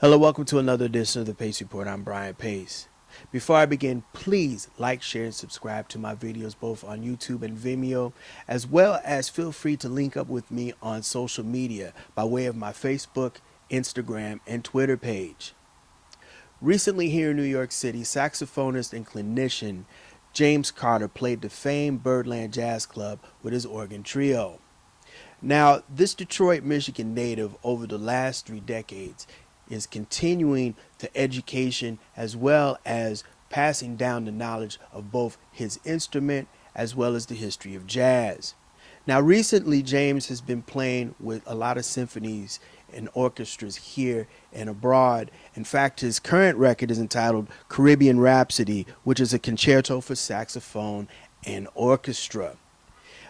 Hello, welcome to another edition of the Pace Report. I'm Brian Pace. Before I begin, please like, share, and subscribe to my videos both on YouTube and Vimeo, as well as feel free to link up with me on social media by way of my Facebook, Instagram, and Twitter page. Recently here in New York City, saxophonist and clinician James Carter played the famed Birdland Jazz Club with his organ trio. Now, this Detroit, Michigan native over the last 3 decades is continuing the education as well as passing down the knowledge of both his instrument as well as the history of jazz. Now, recently, James has been playing with a lot of symphonies and orchestras here and abroad. In fact, his current record is entitled Caribbean Rhapsody, which is a concerto for saxophone and orchestra.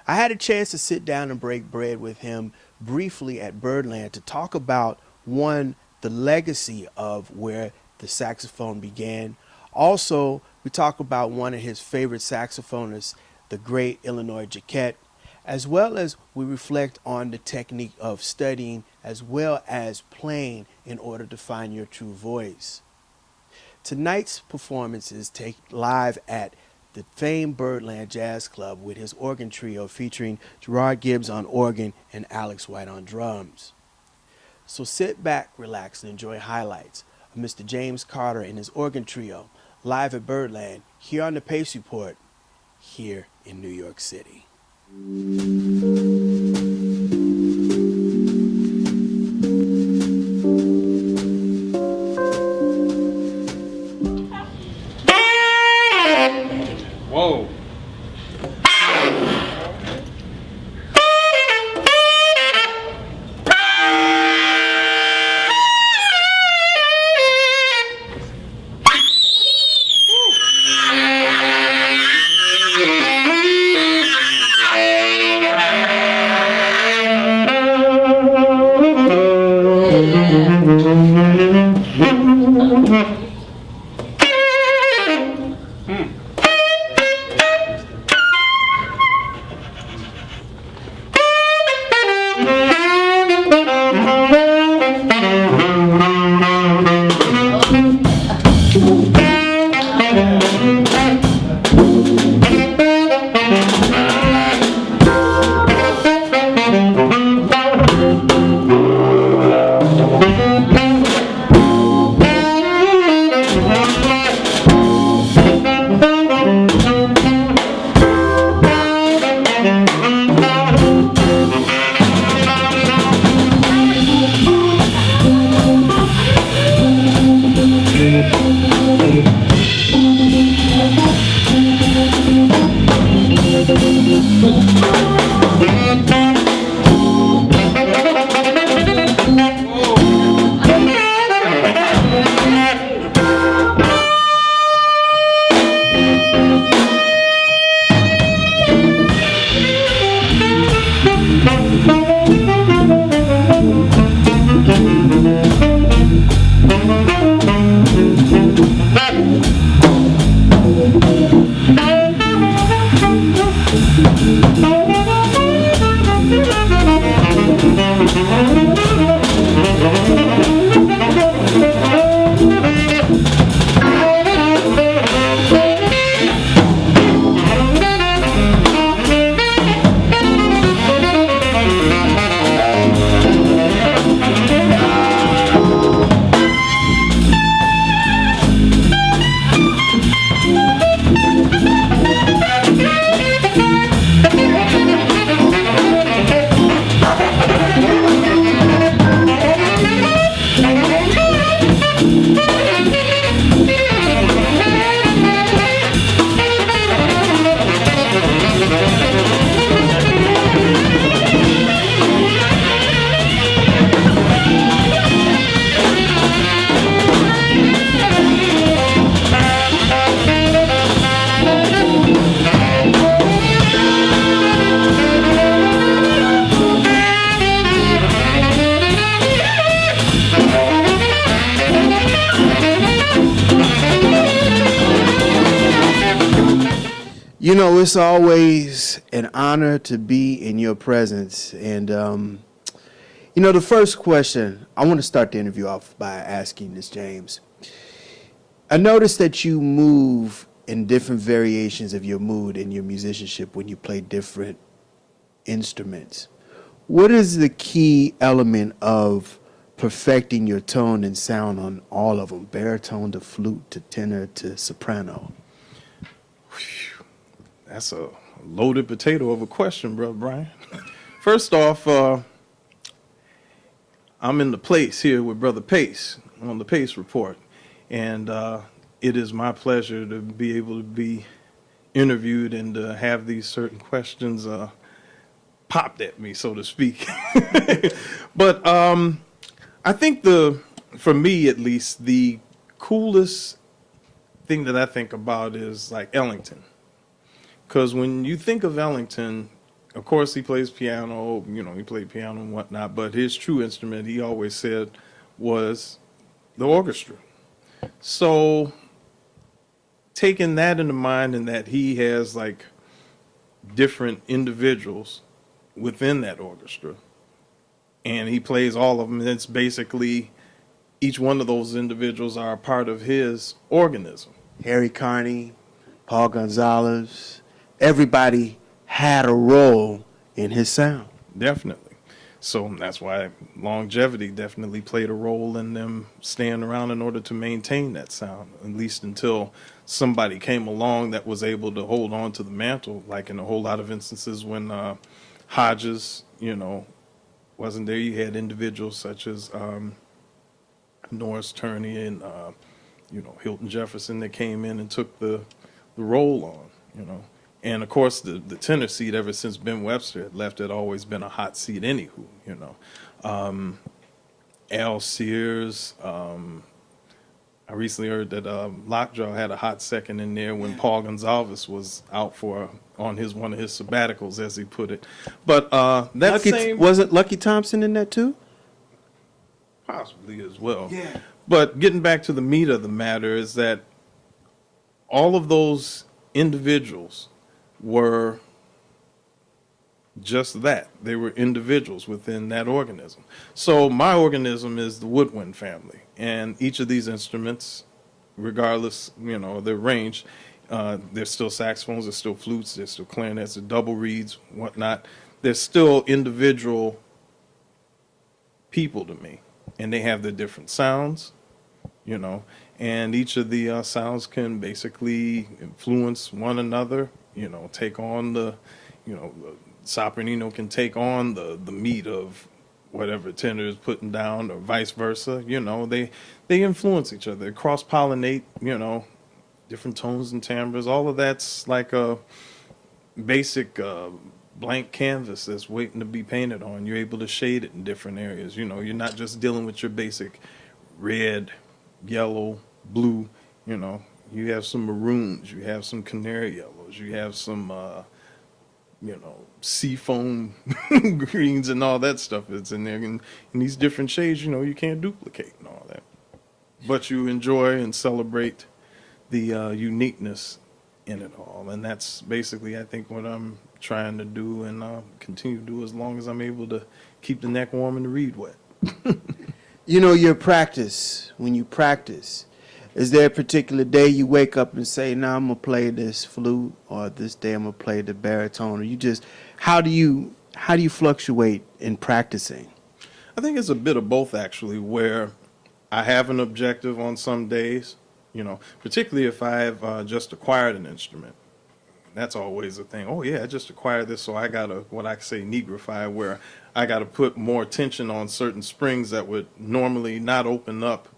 I had a chance to sit down and break bread with him briefly at Birdland to talk about, one, the legacy of where the saxophone began. Also, we talk about one of his favorite saxophonists, the great Illinois Jacquet, as well as we reflect on the technique of studying as well as playing in order to find your true voice. Tonight's performances take live at the famed Birdland Jazz Club with his organ trio featuring Gerard Gibbs on organ and Alex White on drums. So sit back, relax, and enjoy highlights of Mr. James Carter and his organ trio live at Birdland here on the Pace Report here in New York City. Whoa. You know, it's always an honor to be in your presence. And, You know, the first question, I want to start the interview off by asking this, James. I noticed that you move in different variations of your mood and your musicianship when you play different instruments. What is the key element of perfecting your tone and sound on all of them, baritone to flute to tenor to soprano? That's a loaded potato of a question, Brother Brian. First off, I'm in the place here with Brother Pace on the Pace Report, and it is my pleasure to be able to be interviewed and to have these certain questions popped at me, so to speak. But I think for me at least, the coolest thing that I think about is like Ellington. Because when you think of Ellington, of course he plays piano, he played piano and whatnot, but his true instrument, he always said, was the orchestra. So taking that into mind and that he has like different individuals within that orchestra, and he plays all of them, and it's basically each one of those individuals are a part of his organism. Harry Carney, Paul Gonzalez, everybody had a role in his sound. Definitely. So that's why longevity definitely played a role in them staying around in order to maintain that sound, at least until somebody came along that was able to hold on to the mantle, like in a whole lot of instances when Hodges, wasn't there. You had individuals such as Norris Turney and, Hilton Jefferson that came in and took the role on. And of course, the tenor seat, ever since Ben Webster had left, had always been a hot seat. Anywho, Al Sears. I recently heard that Lockjaw had a hot second in there when Paul Gonzalez was out on one of his sabbaticals, as he put it. But wasn't Lucky Thompson in that too? Possibly as well. Yeah. But getting back to the meat of the matter is that all of those individuals were just that. They were individuals within that organism. So my organism is the woodwind family, and each of these instruments, regardless, their range, there's still saxophones, there's still flutes, there's still clarinets, there's double reeds, whatnot. There's still individual people to me, and they have their different sounds, and each of the sounds can basically influence one another, take on the sopranino can take on the meat of whatever tenor is putting down, or vice versa. They influence each other, cross-pollinate, different tones and timbres. All of that's like a basic blank canvas that's waiting to be painted on. You're able to shade it in different areas. You're not just dealing with your basic red, yellow, blue. You have some maroons, you have some canary yellows, you have some seafoam greens and all that stuff that's in there. And in these different shades, you can't duplicate and all that. But you enjoy and celebrate the uniqueness in it all. And that's basically, I think, what I'm trying to do and continue to do as long as I'm able to keep the neck warm and the reed wet. Your practice, when you practice, is there a particular day you wake up and say, "Nah, I'm gonna play this flute," or "This day I'm gonna play the baritone," or you just how do you fluctuate in practicing? I think it's a bit of both, actually, where I have an objective on some days, particularly if I've just acquired an instrument. That's always a thing. Oh yeah, I just acquired this, so I gotta, what I say, negrify, where I gotta put more tension on certain springs that would normally not open up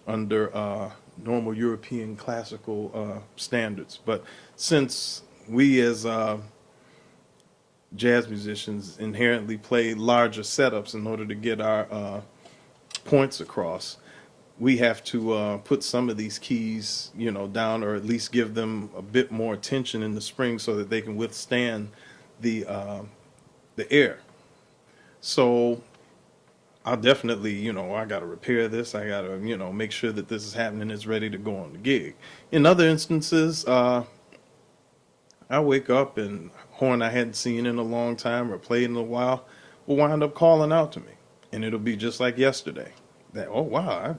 under normal European classical standards. But since we as jazz musicians inherently play larger setups in order to get our points across, we have to put some of these keys, down, or at least give them a bit more tension in the spring so that they can withstand the air. So I'll definitely, I got to repair this. I got to, make sure that this is happening. It's ready to go on the gig. In other instances, I wake up and horn I hadn't seen in a long time or played in a while will wind up calling out to me. and it'll be just like yesterday. That, oh wow,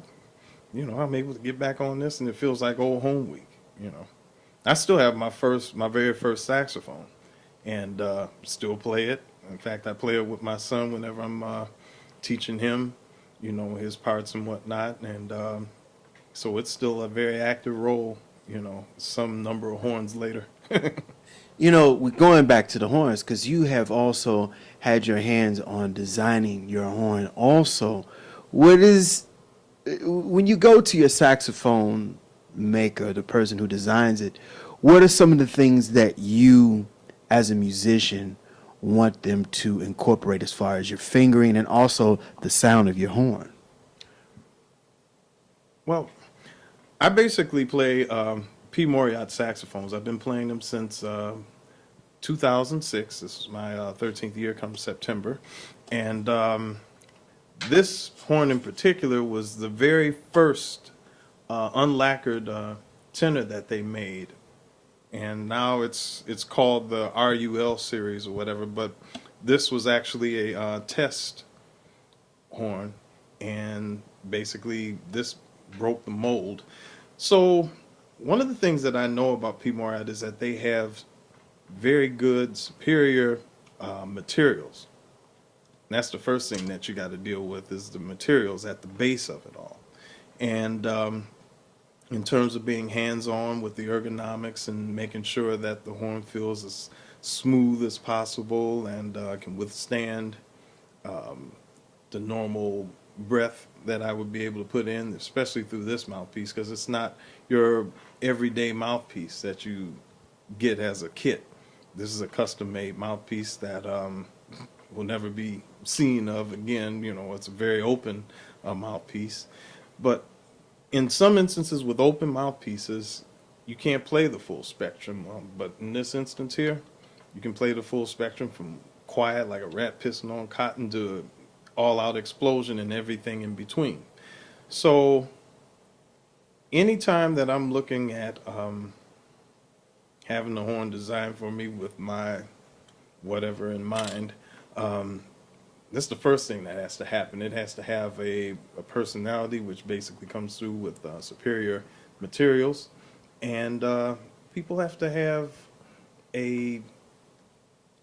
I'm able to get back on this, and it feels like old home week. I still have my very first saxophone, and still play it. In fact, I play it with my son whenever I'm teaching him, his parts and whatnot, and so it's still a very active role. Some number of horns later. We're going back to the horns because you have also had your hands on designing your horn. Also, when you go to your saxophone maker, the person who designs it, what are some of the things that you, as a musician, want them to incorporate as far as your fingering and also the sound of your horn? Well, I basically play P. Moriarty saxophones. I've been playing them since 2006. This is my 13th year come September. And this horn in particular was the very first unlacquered tenor that they made. And now it's called the RUL series or whatever, but this was actually a test horn, and basically this broke the mold. So one of the things that I know about P. Moriarty is that they have very good, superior materials. And that's the first thing that you got to deal with is the materials at the base of it all. And in terms of being hands-on with the ergonomics and making sure that the horn feels as smooth as possible and can withstand the normal breath that I would be able to put in, especially through this mouthpiece, because it's not your everyday mouthpiece that you get as a kit. This is a custom-made mouthpiece that will never be seen of again. It's a very open mouthpiece. But in some instances with open mouthpieces, you can't play the full spectrum. But in this instance here, you can play the full spectrum from quiet like a rat pissing on cotton to all-out explosion and everything in between. So anytime that I'm looking at having the horn designed for me with my whatever in mind, that's the first thing that has to happen. It has to have a personality, which basically comes through with superior materials, and people have to have a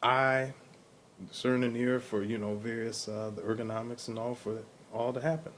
eye, discerning ear for various the ergonomics and all for it all to happen.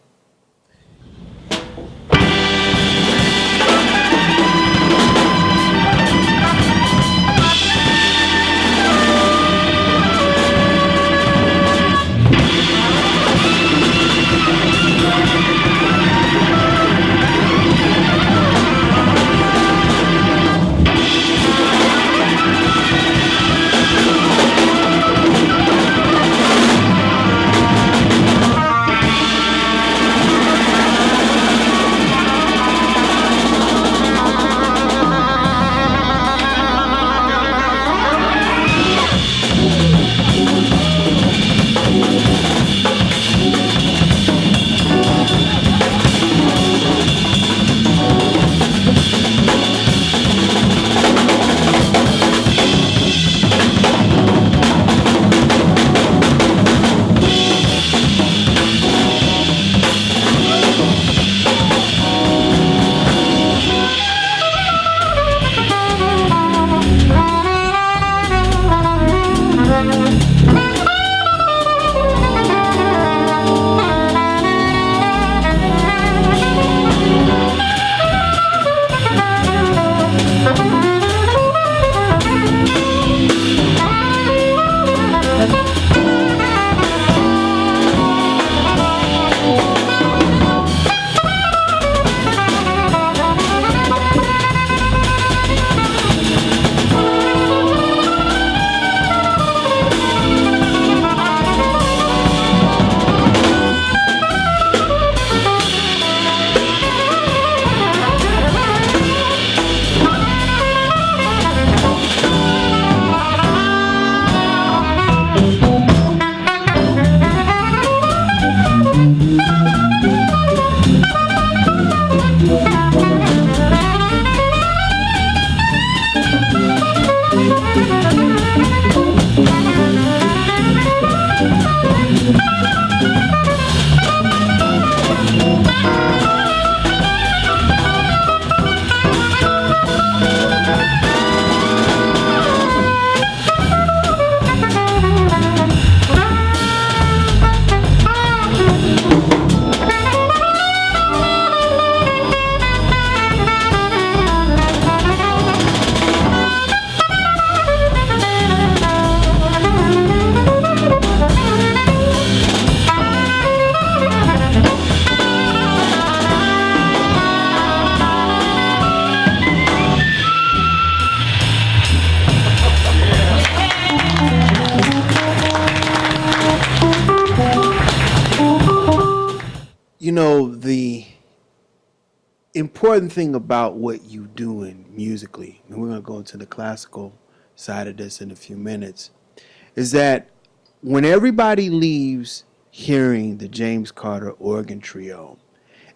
the important thing about what you doing musically, and we're going to go into the classical side of this in a few minutes, is that when everybody leaves hearing the James Carter organ trio,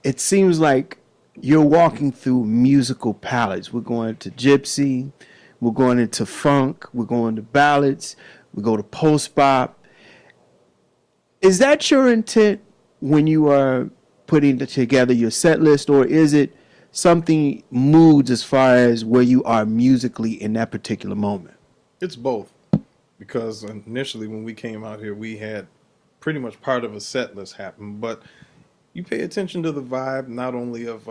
it seems like you're walking through musical palettes. We're going to gypsy, we're going into funk, we're going to ballads, we go to post bop. Is that your intent when you are putting together your set list, or is it something moods as far as where you are musically in that particular moment? It's both, because initially when we came out here, we had pretty much part of a set list happen, but you pay attention to the vibe, not only of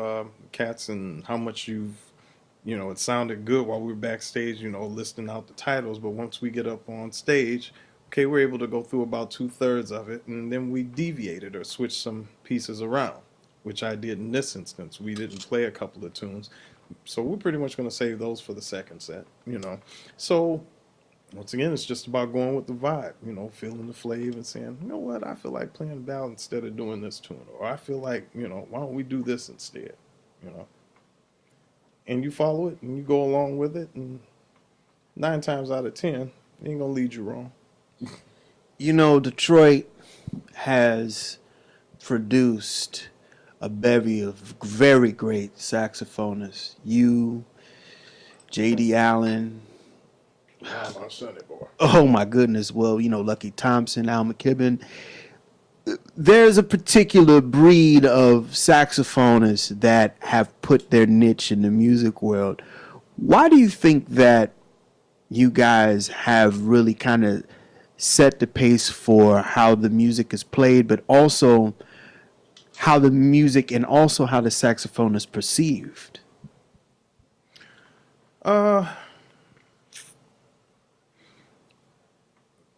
cats and how much it sounded good while we were backstage, listing out the titles, but once we get up on stage, okay, we're able to go through about 2/3 of it, and then we deviated or switched some pieces around, which I did in this instance. We didn't play a couple of tunes, so we're pretty much going to save those for the second set. So once again, it's just about going with the vibe, feeling the flavor and saying, you know what, I feel like playing ballad instead of doing this tune, or I feel like, why don't we do this instead, you know? And you follow it and you go along with it, and 9 times out of 10, it ain't gonna lead you wrong. Detroit has produced a bevy of very great saxophonists. You, J.D. Allen. My sonny boy. Oh my goodness. Well, Lucky Thompson, Al McKibben. There's a particular breed of saxophonists that have put their niche in the music world. Why do you think that you guys have really kind of set the pace for how the music is played, but also how the music and also how the saxophone is perceived?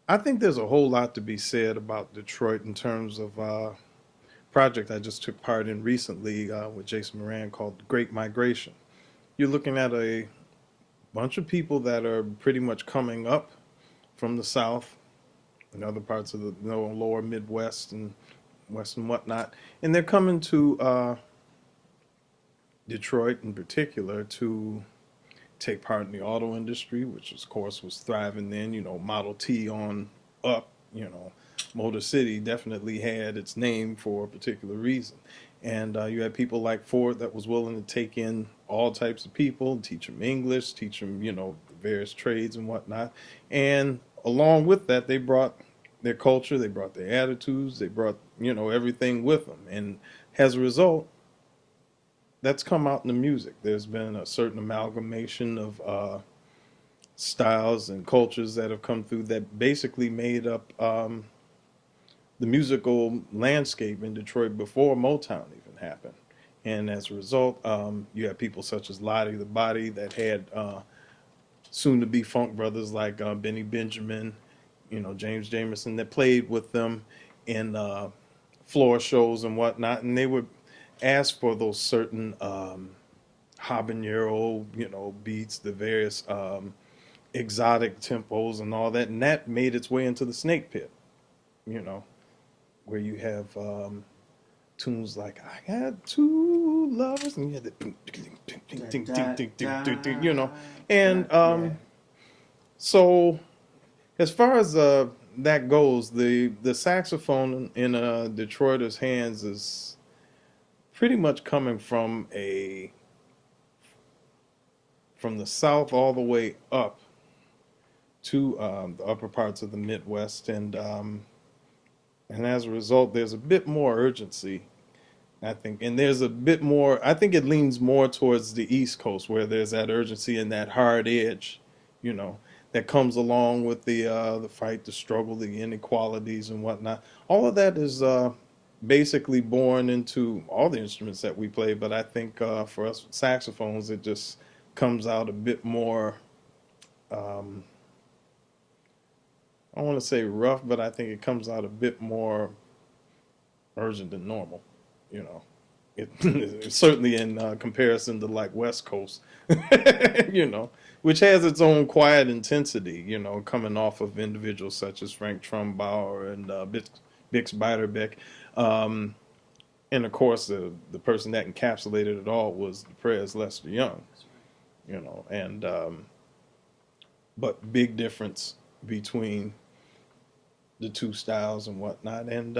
I think there's a whole lot to be said about Detroit in terms of project I just took part in recently with Jason Moran called Great Migration. You're looking at a bunch of people that are pretty much coming up from the South and other parts of the lower Midwest and West and whatnot, and they're coming to Detroit in particular to take part in the auto industry, which of course was thriving then. Model T on up. Motor City definitely had its name for a particular reason, and you had people like Ford that was willing to take in all types of people, teach them English, teach them the various trades and whatnot, and along with that they brought their culture, they brought their attitudes, they brought everything with them, and as a result, that's come out in the music. There's been a certain amalgamation of styles and cultures that have come through that basically made up the musical landscape in Detroit before Motown even happened. And as a result, you have people such as Lottie the Body that had soon-to-be funk brothers like Benny Benjamin, James Jamerson, that played with them in floor shows and whatnot, and they would ask for those certain habanero, beats, the various exotic tempos and all that, and that made its way into the Snake Pit, where you have tunes like "I Got Two Lovers," and you had the ding, ding, ding, ding, ding, ding, ding, ding, ding, ding, and so as far as that goes, the saxophone in Detroiter's hands is pretty much coming from the South all the way up to the upper parts of the Midwest, and as a result, there's a bit more urgency, I think, and there's a bit more. I think it leans more towards the East Coast, where there's that urgency and that hard edge, that comes along with the fight, the struggle, the inequalities and whatnot. All of that is basically born into all the instruments that we play, but I think for us saxophones, it just comes out a bit more, I don't want to say rough, but I think it comes out a bit more urgent than normal, certainly in comparison to like West Coast, which has its own quiet intensity, coming off of individuals such as Frank Trumbauer and Bix Beiderbecke. And of course, the person that encapsulated it all was the prayers Lester Young, you know, and but big difference between the two styles and whatnot. And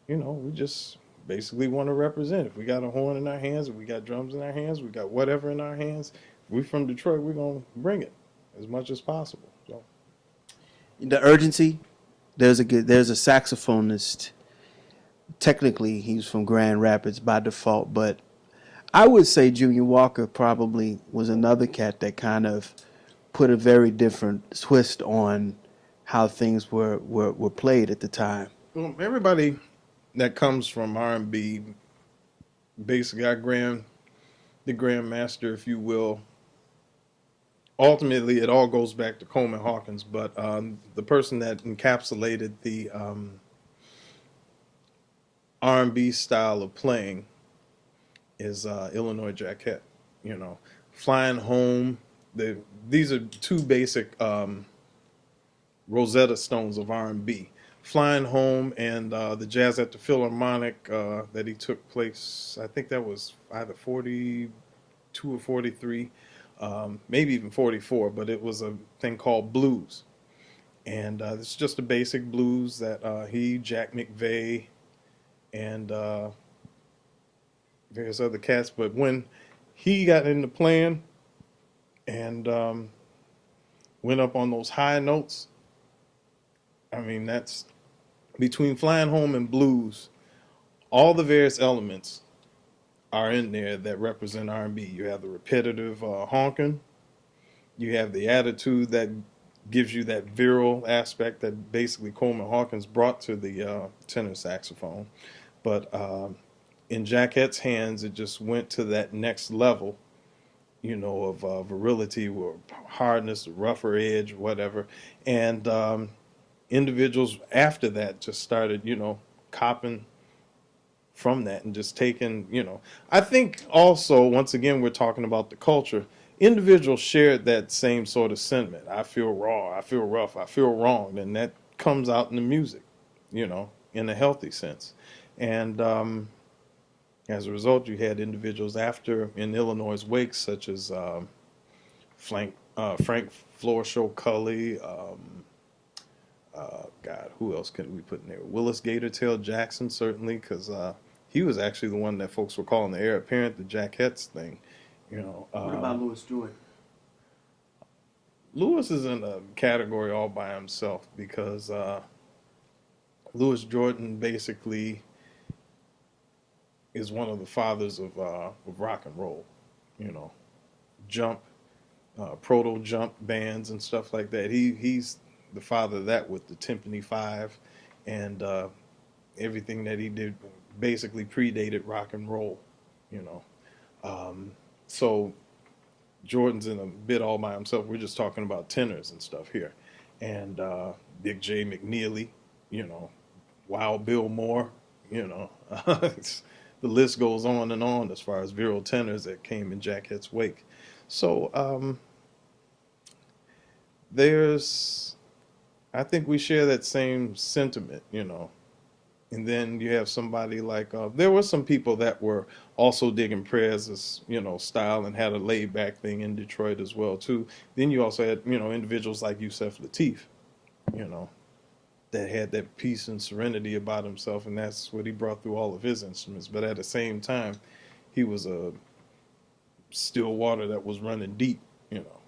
you know, we just basically want to represent. If we got a horn in our hands, if we got drums in our hands, we got whatever in our hands, if we from Detroit, we're gonna bring it as much as possible. So The urgency. There's a saxophonist. Technically, he's from Grand Rapids by default, but I would say Junior Walker probably was another cat that kind of put a very different twist on how things were played at the time. well, everybody that comes from R&B, basically the grandmaster, if you will. Ultimately, it all goes back to Coleman Hawkins, but the person that encapsulated the R&B style of playing is Illinois Jacquette. You know, Flying Home. These are two basic Rosetta Stones of R&B. Flying Home and the Jazz at the Philharmonic that he took place, I think that was either 42 or 43, maybe even 44, but it was a thing called blues. And it's just a basic blues that Jack McVeigh, and various other cats. But when he got into playing and went up on those high notes, I mean, that's between Flying Home and blues, all the various elements are in there that represent R&B. You have the repetitive honking, you have the attitude that gives you that virile aspect that basically Coleman Hawkins brought to the tenor saxophone. But in Jacquette's hands, it just went to that next level, you know, of virility or hardness, rougher edge, whatever. And individuals after that just started, you know, copping from that and just taking, you know. I think also, once again, we're talking about the culture. Individuals shared that same sort of sentiment. I feel raw, I feel rough, I feel wronged. And that comes out in the music, you know, in a healthy sense. And as a result, you had individuals after in Illinois' wake, such as Frank Florshow Cully, God, who else can we put in there? Willis Gatortail Jackson, certainly, because he was actually the one that folks were calling the heir apparent, the Jacquette's thing. You know. What about Louis Jordan? Louis is in a category all by himself because Louis Jordan basically is one of the fathers of rock and roll. You know, jump, proto jump bands and stuff like that. He's the father of that with the Timpani Five, and everything that he did basically predated rock and roll. You know. So Jordan's in a bit all by himself. We're just talking about tenors and stuff here. And Big J McNeely, you know, Wild Bill Moore, you know. The list goes on and on as far as virile tenors that came in Jacquette's wake. So I think we share that same sentiment, you know. And then you have somebody like, there were some people that were also digging Prez's, you know, style and had a laid back thing in Detroit as well, too. Then you also had, you know, individuals like Yusef Lateef, you know, that had that peace and serenity about himself. And that's what he brought through all of his instruments. But at the same time, he was a still water that was running deep, you know.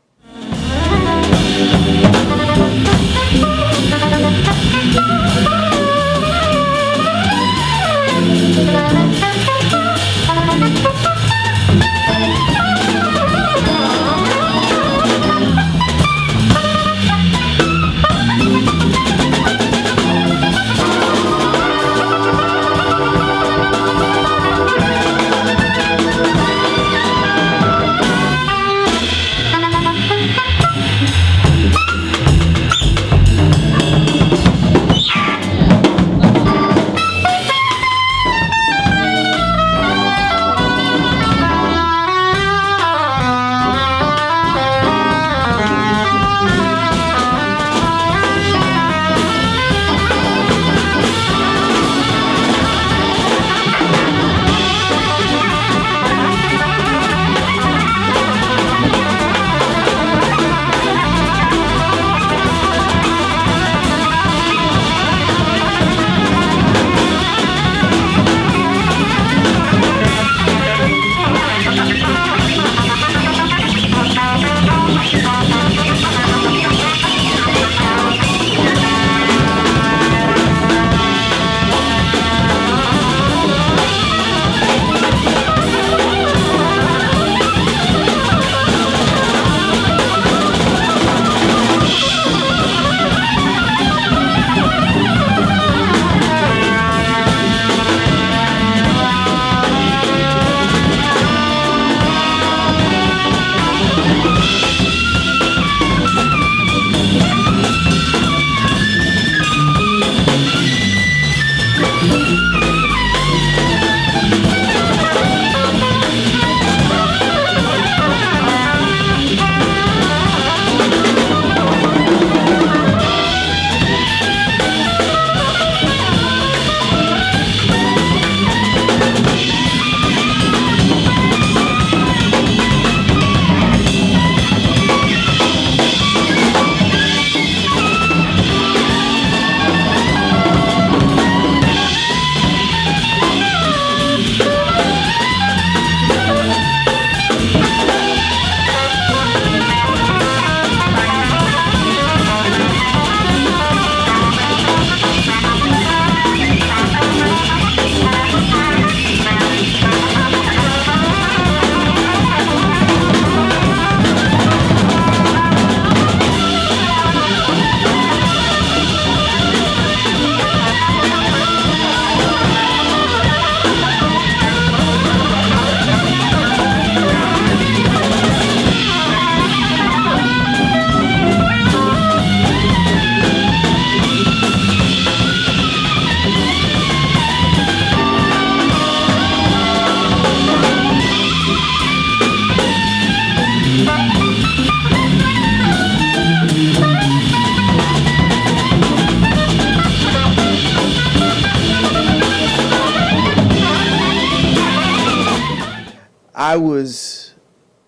I was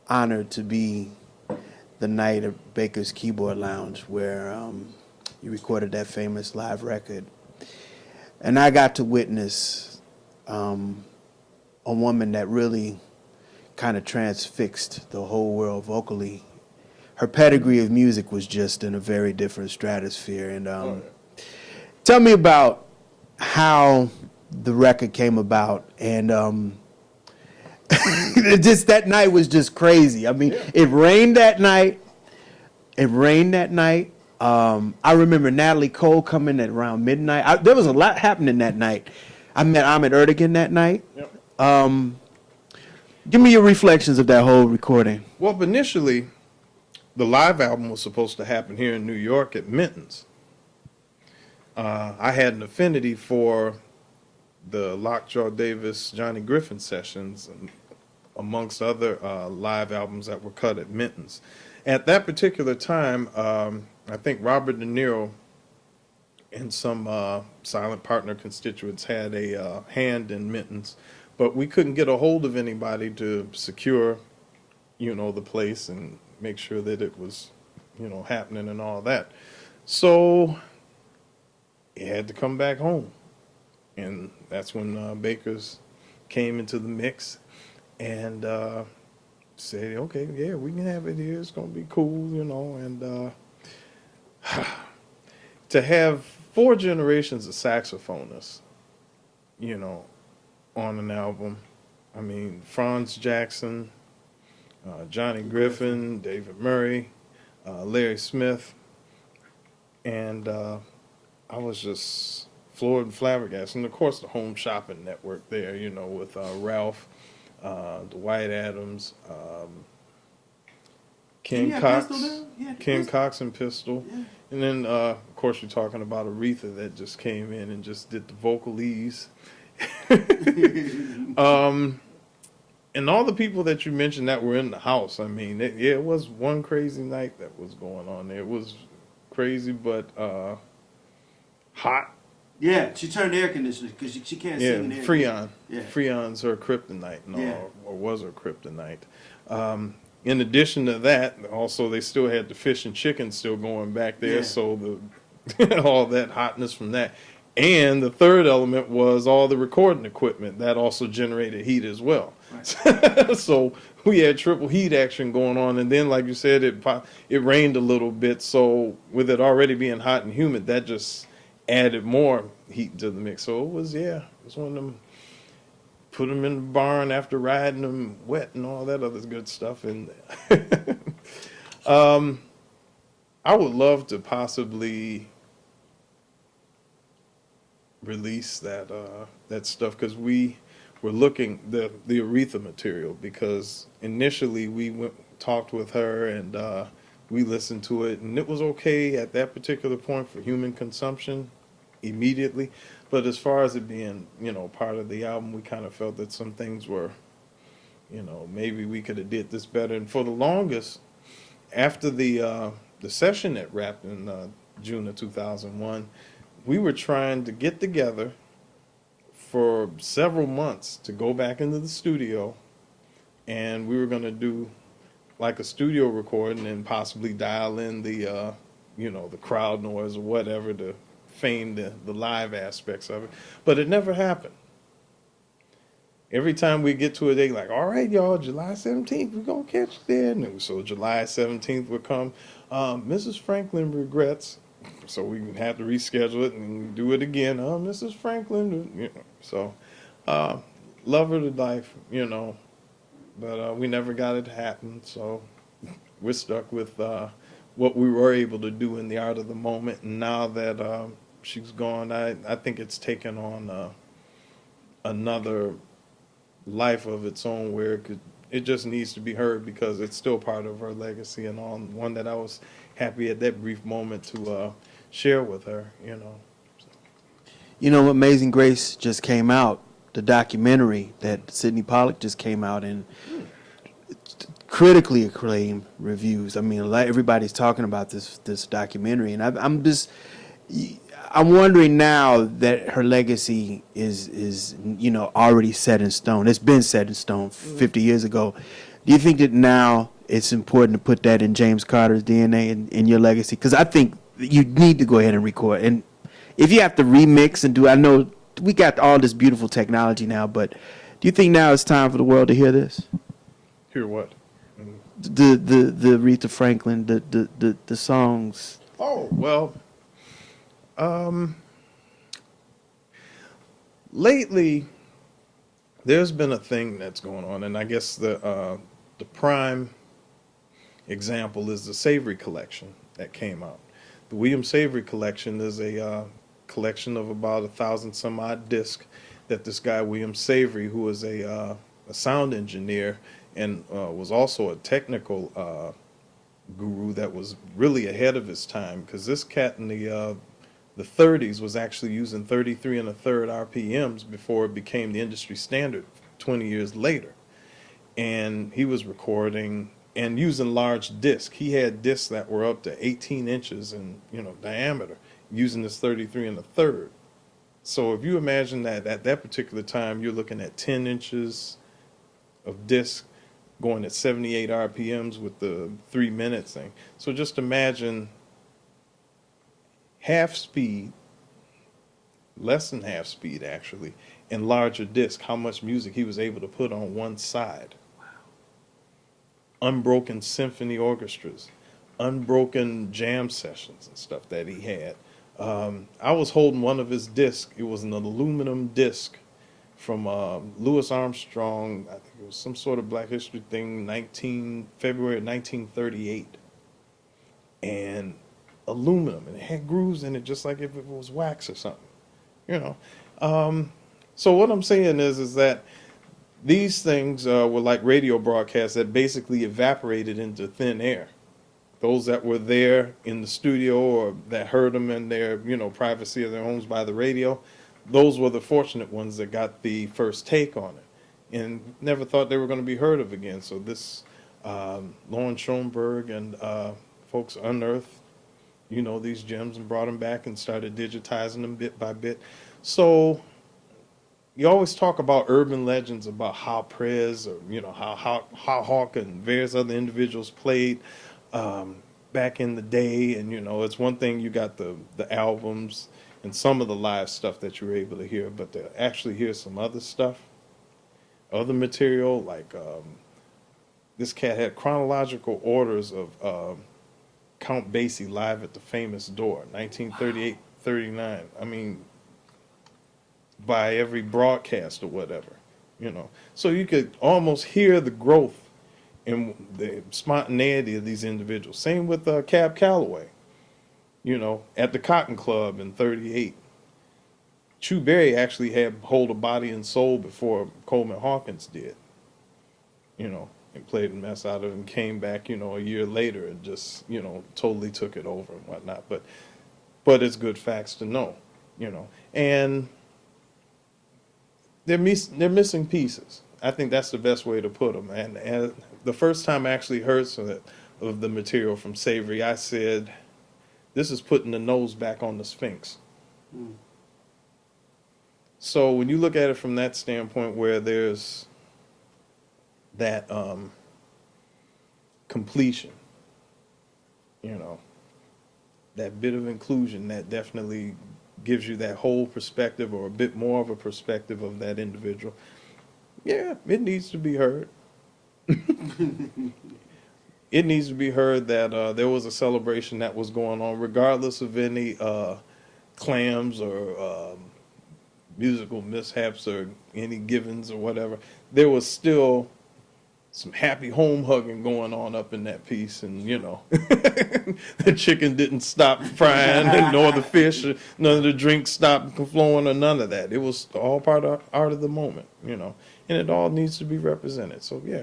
honored to be the night at Baker's Keyboard Lounge where you recorded that famous live record. And I got to witness a woman that really kind of transfixed the whole world vocally. Her pedigree of music was just in a very different stratosphere. And tell me about how the record came about. And just that night was just crazy. I mean, it rained that night. I remember Natalie Cole coming at around midnight. There was a lot happening that night. I met Ahmet Ertegun that night. Yep. Give me your reflections of that whole recording. Well, initially, the live album was supposed to happen here in New York at Minton's. I had an affinity for the Lockjaw Davis, Johnny Griffin sessions, amongst other live albums that were cut at Minton's. At that particular time, I think Robert De Niro and some silent partner constituents had a hand in Minton's, but we couldn't get a hold of anybody to secure, the place and make sure that it was, happening and all that. So it had to come back home. And that's when Baker's came into the mix and said, okay, yeah, we can have it here. It's going to be cool, and to have 4 generations of saxophonists, on an album. I mean, Franz Jackson, Johnny Griffin, David Murray, Larry Smith, and I was just floored and flabbergasted. And of course, the Home Shopping Network there, with Ralph, Dwight Adams, Ken Cox and Pistol. Yeah. And then, of course, you're talking about Aretha that just came in and just did the vocalese. And all the people that you mentioned that were in the house, I mean, it was one crazy night that was going on there. It was crazy, but hot. Yeah, she turned air conditioner because she can't sing in air. Freon. Yeah, Freon's her kryptonite, or was her kryptonite. In addition to that, also they still had the fish and chicken still going back there, so all that hotness from that. And the third element was all the recording equipment that also generated heat as well. Right. So we had triple heat action going on, and then, like you said, it rained a little bit. So with it already being hot and humid, that just added more heat to the mix. So it was one of them. Put them in the barn after riding them wet and all that other good stuff. And I would love to possibly release that stuff, because we were looking the Aretha material, because initially we talked with her and we listened to it, and it was okay at that particular point for human consumption immediately. But as far as it being, part of the album, we kind of felt that some things were, maybe we could have did this better. And for the longest, after the session that wrapped in June of 2001, we were trying to get together for several months to go back into the studio, and we were going to do like a studio recording and possibly dial in the, the crowd noise or whatever to feign the live aspects of it. But it never happened. Every time we get to a day, like, all right, y'all, July 17th, we're going to catch you there. And so July 17th would come. Mrs. Franklin regrets, so we have to reschedule it and do it again. Mrs. Franklin, so love her to life, but we never got it to happen. So we're stuck with what we were able to do in the art of the moment. And now that she's gone, I think it's taken on another life of its own, where it just needs to be heard, because it's still part of her legacy and all. One that I was happy at that brief moment to share with her, Amazing Grace just came out, the documentary that Sidney Pollack just came out, and critically acclaimed reviews. I mean, everybody's talking about this documentary, and I'm just, I'm wondering now that her legacy is already set in stone. It's been set in stone 50 years ago. Do you think that now it's important to put that in James Carter's DNA in your legacy? Because I think you need to go ahead and record. And if you have to remix and do, I know we got all this beautiful technology now, but do you think now it's time for the world to hear this? Hear what? The Aretha Franklin, the songs. Oh, well, lately there's been a thing that's going on, and I guess the prime example is the Savory collection that came out. The William Savory collection is a collection of about 1,000 some odd discs that this guy William Savory, who was a sound engineer and was also a technical guru that was really ahead of his time, because this cat in the 30s was actually using 33 1/3 RPMs before it became the industry standard 20 years later. And he was recording and using large discs. He had discs that were up to 18 inches in diameter using this 33 1/3. So if you imagine that at that particular time you're looking at 10 inches of disc going at 78 RPMs with the 3 minutes thing. So just imagine half speed, less than half speed actually, and larger disc, how much music he was able to put on one side. Wow. Unbroken symphony orchestras, unbroken jam sessions and stuff that he had. I was holding one of his discs. It was an aluminum disc from Louis Armstrong. I think it was some sort of Black History thing, February 1938. And aluminum, and it had grooves in it just like if it was wax or something, So what I'm saying is that these things were like radio broadcasts that basically evaporated into thin air. Those that were there in the studio or that heard them in their privacy of their homes by the radio, those were the fortunate ones that got the first take on it and never thought they were going to be heard of again. So this Lawrence Schoenberg and folks unearthed these gems and brought them back and started digitizing them bit by bit. So you always talk about urban legends about how Prez or how Hawk and various other individuals played back in the day, and it's one thing you got the albums and some of the live stuff that you were able to hear, but to actually hear some other stuff, other material, like this cat had chronological orders of Count Basie live at the Famous Door, 1938-39. I mean, by every broadcast or whatever, So you could almost hear the growth and the spontaneity of these individuals. Same with Cab Calloway, at the Cotton Club in 38. Chu Berry actually had Hold a Body and Soul before Coleman Hawkins did, and played the mess out of it and came back, a year later and just, totally took it over and whatnot. But it's good facts to know, and they're missing pieces. I think that's the best way to put them. And the first time I actually heard some of the material from Savory, I said, this is putting the nose back on the Sphinx. Mm. So when you look at it from that standpoint, where there's that completion, that bit of inclusion, that definitely gives you that whole perspective or a bit more of a perspective of that individual. Yeah, it needs to be heard. It needs to be heard that there was a celebration that was going on, regardless of any clams or musical mishaps or any givens or whatever. There was still some happy home hugging going on up in that piece, and the chicken didn't stop frying, nor the fish, none of the drinks stopped flowing, or none of that. It was all part of art of the moment, and it all needs to be represented. So yeah.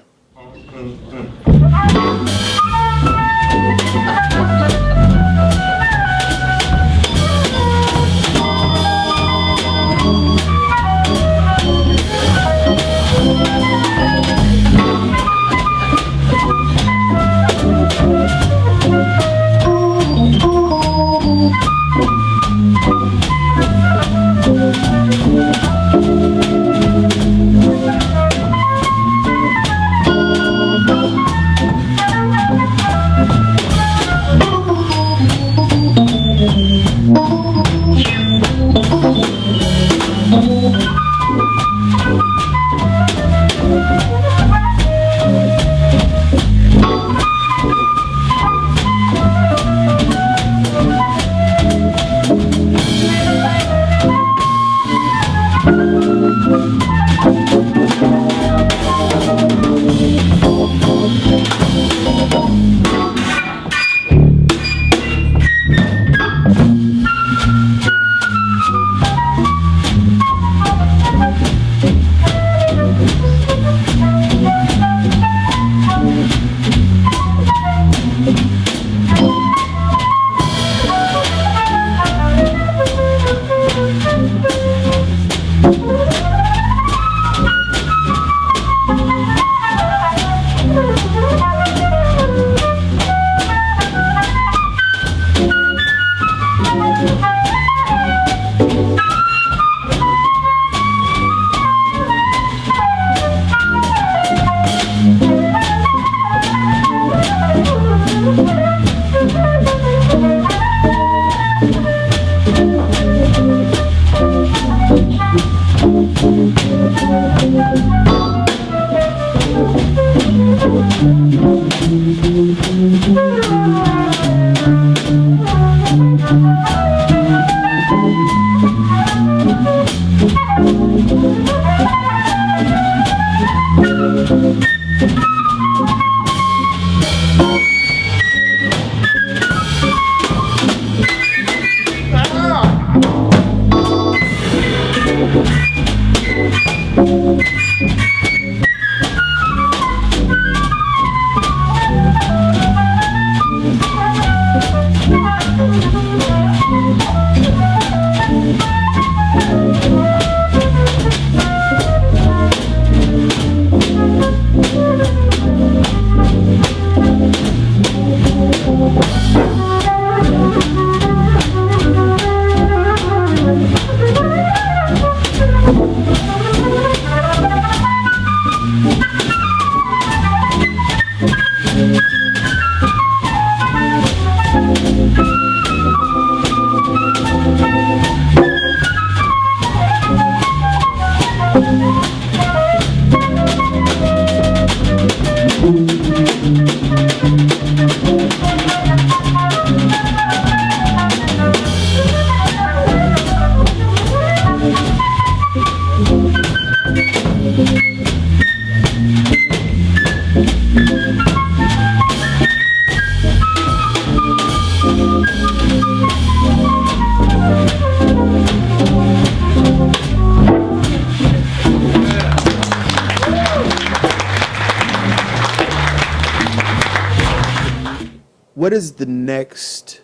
what is the next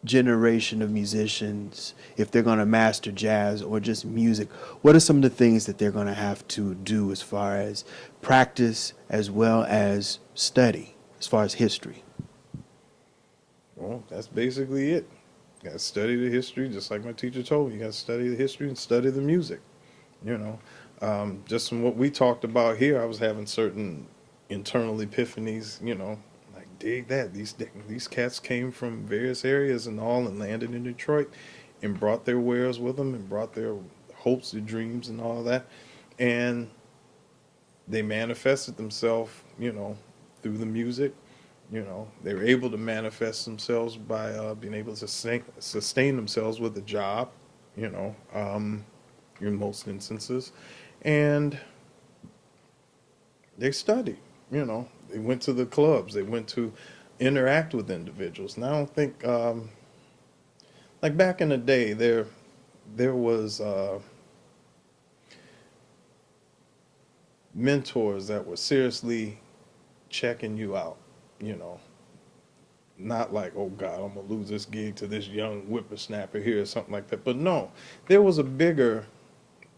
generation of musicians, if they're going to master jazz or just music, what are some of the things that they're going to have to do as far as practice as well as study, as far as history? Well, that's basically it. You got to study the history, just like my teacher told me. You got to study the history and study the music. You know, just from what we talked about here, I was having certain internal epiphanies. You know, like dig that these cats came from various areas and all, and landed in Detroit, and brought their wares with them, and brought their hopes, their dreams, and all that, and they manifested themselves. You know, through the music. You know, they were able to manifest themselves by being able to sustain themselves with a job, you know, in most instances. And they studied, you know, they went to the clubs, they went to interact with individuals. And I don't think, like back in the day, there was mentors that were seriously checking you out. You know, not like, oh God, I'm gonna lose this gig to this young whippersnapper here or something like that. But no, there was a bigger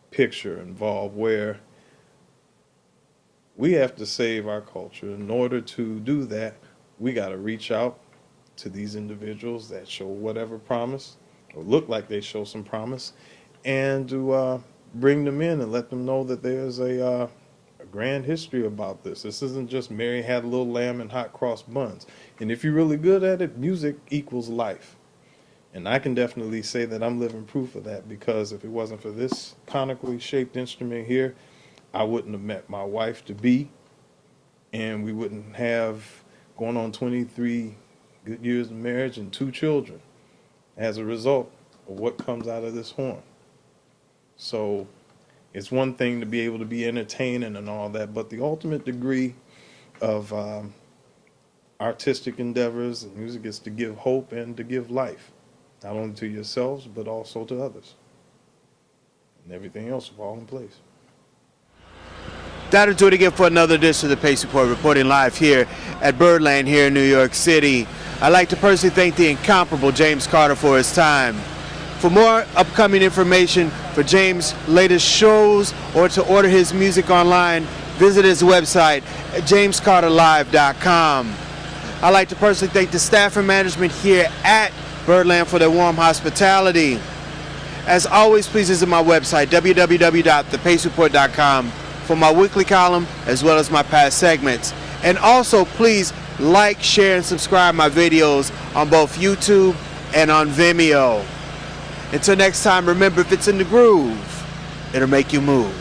picture involved where we have to save our culture. In order to do that, we got to reach out to these individuals that show whatever promise or look like they show some promise, and to bring them in and let them know that there's a grand history about this. This isn't just Mary had a little lamb and hot cross buns. And if you're really good at it, music equals life. And I can definitely say that I'm living proof of that, because if it wasn't for this conically shaped instrument here, I wouldn't have met my wife to be, and we wouldn't have going on 23 good years of marriage and 2 children as a result of what comes out of this horn. So it's one thing to be able to be entertaining and all that, but the ultimate degree of artistic endeavors and music is to give hope and to give life, not only to yourselves, but also to others. And everything else will fall in place. That'll do it again for another edition of the Pace Report, reporting live here at Birdland here in New York City. I'd like to personally thank the incomparable James Carter for his time. For more upcoming information, for James' latest shows, or to order his music online, visit his website at jamescarterlive.com. I'd like to personally thank the staff and management here at Birdland for their warm hospitality. As always, please visit my website, www.thepacereport.com, for my weekly column as well as my past segments. And also, please like, share, and subscribe my videos on both YouTube and on Vimeo. Until next time, remember, if it's in the groove, it'll make you move.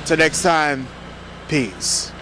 Till next time, peace.